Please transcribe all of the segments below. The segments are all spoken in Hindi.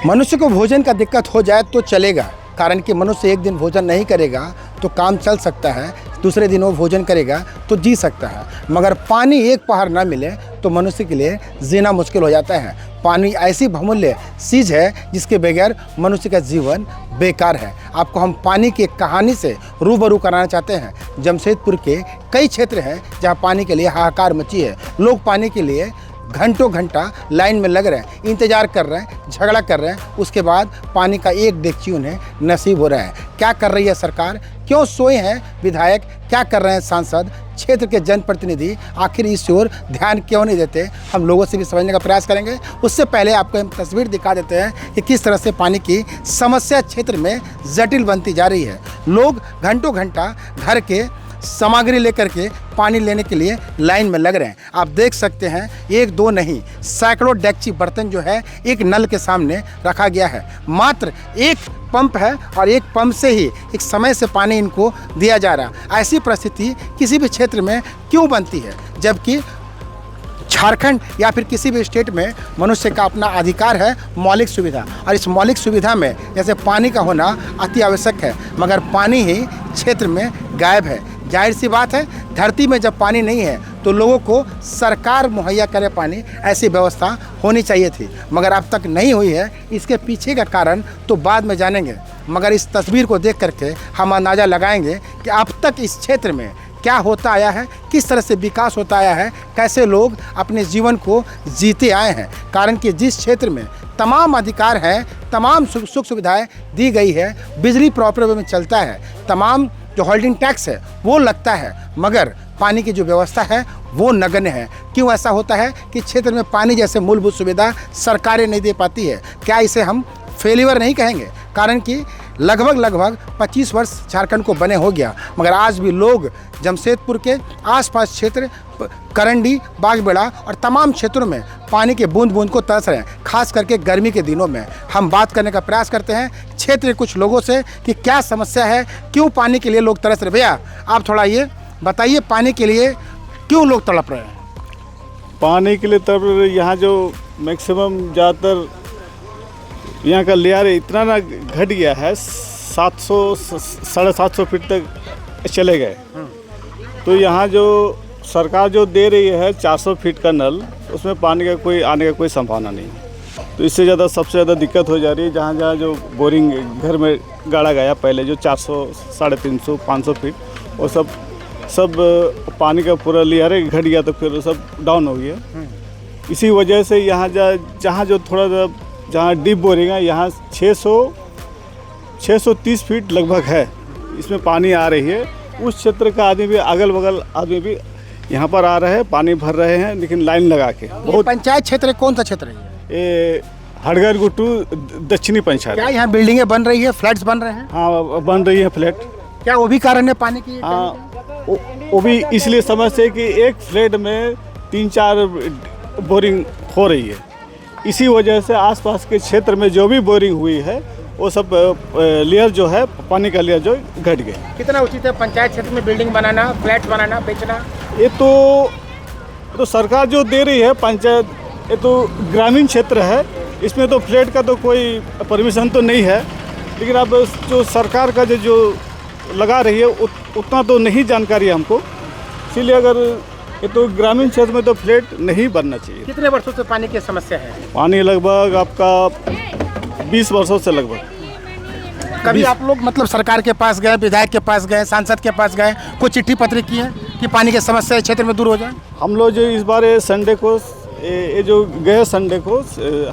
मनुष्य को भोजन का दिक्कत हो जाए तो चलेगा, कारण कि मनुष्य एक दिन भोजन नहीं करेगा तो काम चल सकता है, दूसरे दिन वो भोजन करेगा तो जी सकता है। मगर पानी एक पहाड़ ना मिले तो मनुष्य के लिए जीना मुश्किल हो जाता है। पानी ऐसी बहुमूल्य चीज़ है जिसके बगैर मनुष्य का जीवन बेकार है। आपको हम पानी की एक कहानी से रूबरू कराना चाहते हैं। जमशेदपुर के कई क्षेत्र हैं जहाँ पानी के लिए हाहाकार मची है। लोग पानी के लिए घंटों घंटा लाइन में लग रहे हैं, इंतज़ार कर रहे हैं, झगड़ा कर रहे हैं। उसके बाद पानी का एक डेगची उन्हें नसीब हो रहा है। क्या कर रही है सरकार? क्यों सोए हैं विधायक? क्या कर रहे हैं सांसद? क्षेत्र के जनप्रतिनिधि आखिर इस ओर ध्यान क्यों नहीं देते? हम लोगों से भी समझने का प्रयास करेंगे। उससे पहले आपको हम तस्वीर दिखा देते हैं कि किस तरह से पानी की समस्या क्षेत्र में जटिल बनती जा रही है। लोग घंटों घंटा घर के सामग्री लेकर के पानी लेने के लिए लाइन में लग रहे हैं। आप देख सकते हैं, एक दो नहीं, सैकड़ों डेगची बर्तन जो है एक नल के सामने रखा गया है। मात्र एक पंप है और एक पंप से ही एक समय से पानी इनको दिया जा रहा। ऐसी परिस्थिति किसी भी क्षेत्र में क्यों बनती है, जबकि झारखंड या फिर किसी भी स्टेट में मनुष्य का अपना अधिकार है मौलिक सुविधा, और इस मौलिक सुविधा में जैसे पानी का होना अति आवश्यक है, मगर पानी ही क्षेत्र में गायब है। जाहिर सी बात है, धरती में जब पानी नहीं है तो लोगों को सरकार मुहैया करे पानी, ऐसी व्यवस्था होनी चाहिए थी, मगर अब तक नहीं हुई है। इसके पीछे का कारण तो बाद में जानेंगे, मगर इस तस्वीर को देख करके हम अंदाज़ा लगाएंगे कि अब तक इस क्षेत्र में क्या होता आया है, किस तरह से विकास होता आया है, कैसे लोग अपने जीवन को जीते आए हैं। कारण कि जिस क्षेत्र में तमाम अधिकार हैं, तमाम सुख सुविधाएं दी गई है, बिजली प्रॉपर वे में चलता है, तमाम जो होल्डिंग टैक्स है वो लगता है, मगर पानी की जो व्यवस्था है वो नगण्य है। क्यों ऐसा होता है कि क्षेत्र में पानी जैसे मूलभूत सुविधा सरकारें नहीं दे पाती है? क्या इसे हम फेलियर नहीं कहेंगे? कारण कि लगभग 25 वर्ष झारखंड को बने हो गया, मगर आज भी लोग जमशेदपुर के आसपास क्षेत्र, करंडी, बागबेड़ा और तमाम क्षेत्रों में पानी के बूंद बूंद को तरस रहे हैं। खास करके गर्मी के दिनों में हम बात करने का प्रयास करते हैं क्षेत्र के कुछ लोगों से कि क्या समस्या है, क्यों पानी के लिए लोग तरस रहे। भैया आप थोड़ा ये बताइए, पानी के लिए क्यों लोग तड़प रहे हैं? पानी के लिए तड़प रहे, यहाँ जो मैक्सिमम ज़्यादातर यहाँ का लेयर इतना ना घट गया है, 700 750 फीट तक चले गए। तो यहाँ जो सरकार जो दे रही है 400 फीट का नल, उसमें पानी का कोई आने का कोई संभावना नहीं। तो इससे ज़्यादा सबसे ज़्यादा दिक्कत हो जा रही है। जहाँ जहाँ जो बोरिंग घर में गाड़ा गया पहले, जो 400, 350, 500 फीट, वो सब पानी का पूरा लेयर घट गया, तो फिर सब डाउन हो गया। इसी वजह से यहाँ जहाँ जो थोड़ा सा जहाँ डीप बोरिंग है, यहाँ 630 फीट लगभग है, इसमें पानी आ रही है। उस क्षेत्र का आदमी भी, अगल बगल आदमी भी यहाँ पर आ रहे हैं, पानी भर रहे हैं, लेकिन लाइन लगा के। बहुत पंचायत क्षेत्र कौन सा क्षेत्र है ये? हड़गरगुट्टू दक्षिणी पंचायत। क्या यहाँ बिल्डिंगें बन रही है, फ्लैट्स बन रहे हैं? हाँ, बन रही है फ्लैट। क्या वो भी कारण है पानी की? हाँ, वो भी इसलिए समझते हैं कि एक फ्लैट में 3-4 बोरिंग हो रही है। इसी वजह से आसपास के क्षेत्र में जो भी बोरिंग हुई है वो सब लेयर जो है, पानी का लेयर जो घट गए। कितना उचित है पंचायत क्षेत्र में बिल्डिंग बनाना, फ्लैट बनाना, बेचना? ये तो सरकार जो दे रही है पंचायत, ये तो ग्रामीण क्षेत्र है, इसमें तो फ्लैट का तो कोई परमिशन तो नहीं है। लेकिन अब जो सरकार का जो लगा रही है उतना तो नहीं जानकारी है हमको, इसीलिए अगर ये तो ग्रामीण क्षेत्र में तो फ्लैट नहीं बनना चाहिए। कितने वर्षों से पानी की समस्या है? पानी लगभग आपका 20 वर्षों से लगभग। कभी आप लोग मतलब सरकार के पास गए, विधायक के पास गए, सांसद के पास गए, कोई चिट्ठी पत्र की है कि पानी की समस्या क्षेत्र में दूर हो जाए? हम लोग जो इस बार संडे को, ये जो गए संडे को,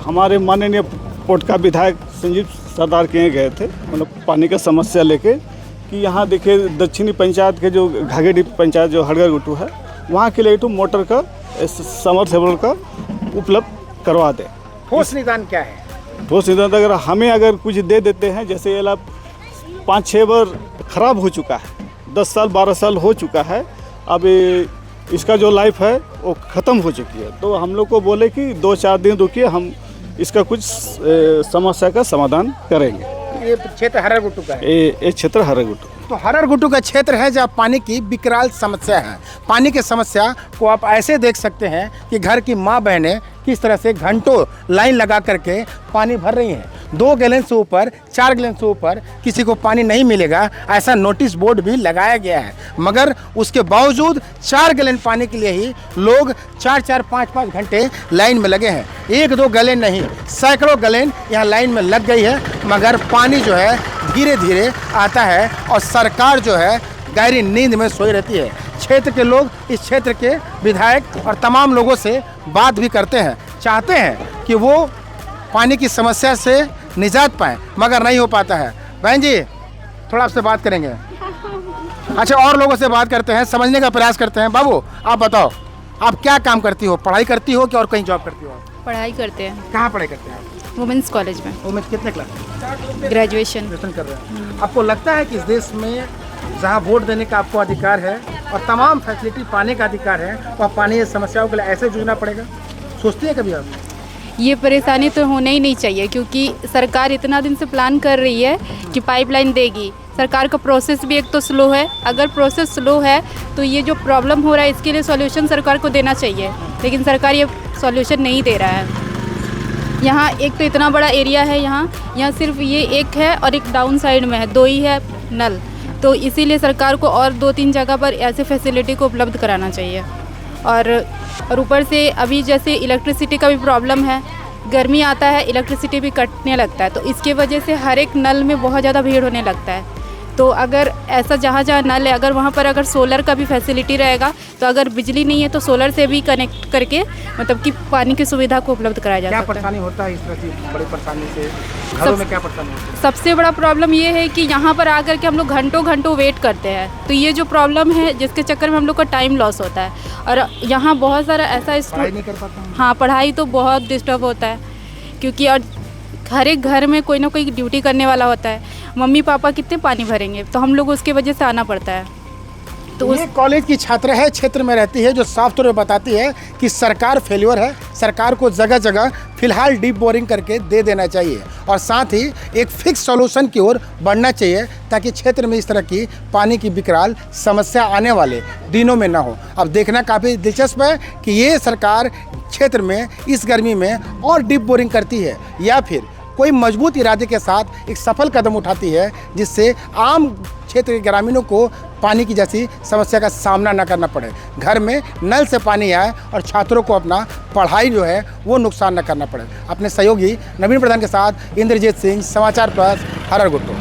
हमारे माननीय पोटका विधायक संजीव सरदार के यहाँ गए थे, मतलब पानी का समस्या लेके कि यहाँ देखिए दक्षिणी पंचायत के जो घाघेडी पंचायत जो हड़गरगुट्टू है, वहाँ के लिए तो मोटर का समरसेबल का उपलब्ध करवा दें। ठोस निदान क्या है? ठोस निदान अगर कुछ दे देते हैं, जैसे ये 5-6 बार ख़राब हो चुका है, 10 साल 12 साल हो चुका है, अब इसका जो लाइफ है वो ख़त्म हो चुकी है। तो हम लोग को बोले कि 2-4 दिन रुकिए, हम इसका कुछ समस्या का समाधान करेंगे। ये क्षेत्र हररगुट्टू का है? ये क्षेत्र हररगुट्टू। तो हररगुट्टू का क्षेत्र है जहाँ पानी की विकराल समस्या है। पानी की समस्या को आप ऐसे देख सकते हैं कि घर की माँ बहनें किस तरह से घंटों लाइन लगा करके पानी भर रही हैं। 2 गैलन से ऊपर 4 गैलन से ऊपर किसी को पानी नहीं मिलेगा, ऐसा नोटिस बोर्ड भी लगाया गया है। मगर उसके बावजूद 4 गैलन पानी के लिए ही लोग 4-4, 5-5 घंटे लाइन में लगे हैं। 1-2 गैलन नहीं, सैकड़ों गैलन यहाँ लाइन में लग गई है, मगर पानी जो है धीरे धीरे आता है और सरकार जो है गहरी नींद में सोई रहती है। क्षेत्र के लोग इस क्षेत्र के विधायक और तमाम लोगों से बात भी करते हैं, चाहते हैं कि वो पानी की समस्या से निजात पाएं, मगर नहीं हो पाता है। बहन जी, थोड़ा आपसे बात करेंगे। अच्छा, और लोगों से बात करते हैं, समझने का प्रयास करते हैं। बाबू, आप बताओ, आप क्या काम करती हो? पढ़ाई करती हो कि और कहीं जॉब करती हो? पढ़ाई करते हैं कहाँ पढ़ाई करते हैं आप? वुमेंस कॉलेज में, वो में कितने क्लास में? ग्रेजुएशन। ग्रेजुएशन कर रहे हैं। आपको लगता है कि इस देश में जहाँ वोट देने का आपको अधिकार है और तमाम फैसिलिटी पाने का अधिकार है, वहाँ पानी की समस्याओं के लिए ऐसे जूझना पड़ेगा? सोचती है कभी आप? ये परेशानी तो होना ही नहीं चाहिए, क्योंकि सरकार इतना दिन से प्लान कर रही है कि पाइपलाइन देगी। सरकार का प्रोसेस भी एक तो स्लो है। अगर प्रोसेस स्लो है तो ये जो प्रॉब्लम हो रहा है इसके लिए सॉल्यूशन सरकार को देना चाहिए, लेकिन सरकार ये सॉल्यूशन नहीं दे रहा है। यहाँ एक तो इतना बड़ा एरिया है, यहाँ सिर्फ ये एक है और एक डाउन साइड में है, 2 ही है नल। तो इसीलिए सरकार को और 2-3 जगह पर ऐसे फैसिलिटी को उपलब्ध कराना चाहिए। और ऊपर से अभी जैसे इलेक्ट्रिसिटी का भी प्रॉब्लम है, गर्मी आता है इलेक्ट्रिसिटी भी कटने लगता है, तो इसके वजह से हर एक नल में बहुत ज़्यादा भीड़ होने लगता है। तो अगर ऐसा जहाँ जहाँ नल है, अगर वहाँ पर अगर सोलर का भी फैसिलिटी रहेगा, तो अगर बिजली नहीं है तो सोलर से भी कनेक्ट करके मतलब कि पानी की सुविधा को उपलब्ध कराया जा सकता है। क्या परेशानी होता है इस तरह की बड़ी परेशानी से? घरों में क्या परेशानी होती है? सबसे बड़ा प्रॉब्लम ये है कि यहाँ पर आकर के हम लोग घंटों घंटों वेट करते हैं, तो ये जो प्रॉब्लम है जिसके चक्कर में हम लोग का टाइम लॉस होता है। और यहाँ बहुत सारा ऐसा पढ़ाई नहीं कर पाता हूँ। हाँ, पढ़ाई तो बहुत डिस्टर्ब होता है, क्योंकि और हर एक घर में कोई ना कोई ड्यूटी करने वाला होता है। मम्मी पापा कितने पानी भरेंगे, तो हम लोग उसके वजह से आना पड़ता है। तो ये कॉलेज की छात्रा है, क्षेत्र में रहती है, जो साफ तौर पर बताती है कि सरकार फेल्योर है। सरकार को जगह जगह फिलहाल डीप बोरिंग करके दे देना चाहिए और साथ ही एक फिक्स सॉल्यूशन की ओर बढ़ना चाहिए, ताकि क्षेत्र में इस तरह की पानी की विकराल समस्या आने वाले दिनों में ना हो। अब देखना काफ़ी दिलचस्प है कि ये सरकार क्षेत्र में इस गर्मी में और डीप बोरिंग करती है या फिर कोई मजबूत इरादे के साथ एक सफल कदम उठाती है, जिससे आम क्षेत्र के ग्रामीणों को पानी की जैसी समस्या का सामना न करना पड़े, घर में नल से पानी आए और छात्रों को अपना पढ़ाई जो है वो नुकसान न करना पड़े। अपने सहयोगी नवीन प्रधान के साथ इंद्रजीत सिंह, समाचार प्लस, हररगुट्टू।